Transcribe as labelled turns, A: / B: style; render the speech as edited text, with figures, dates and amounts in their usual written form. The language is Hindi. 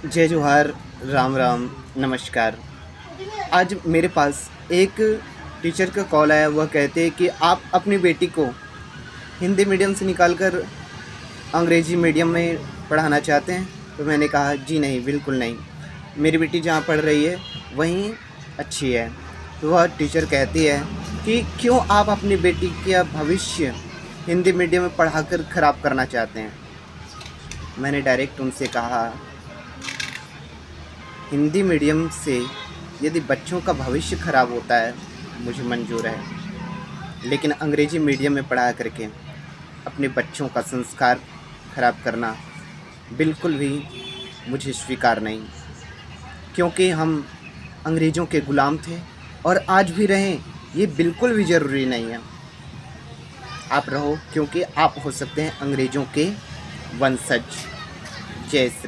A: जय जोहार, राम राम, नमस्कार। आज मेरे पास एक टीचर का कॉल आया। वह कहते हैं कि आप अपनी बेटी को हिंदी मीडियम से निकाल कर अंग्रेजी मीडियम में पढ़ाना चाहते हैं। तो मैंने कहा जी नहीं, बिल्कुल नहीं। मेरी बेटी जहाँ पढ़ रही है वहीं अच्छी है। तो वह टीचर कहती है कि क्यों आप अपनी बेटी का भविष्य हिंदी मीडियम में पढ़ाकर ख़राब करना चाहते हैं। मैंने डायरेक्ट उनसे कहा, हिंदी मीडियम से यदि बच्चों का भविष्य ख़राब होता है मुझे मंजूर है, लेकिन अंग्रेजी मीडियम में पढ़ा करके अपने बच्चों का संस्कार ख़राब करना बिल्कुल भी मुझे स्वीकार नहीं। क्योंकि हम अंग्रेज़ों के ग़ुलाम थे और आज भी रहें, ये बिल्कुल भी ज़रूरी नहीं है। आप रहो, क्योंकि आप हो सकते हैं अंग्रेज़ों के वंशज। जय श्री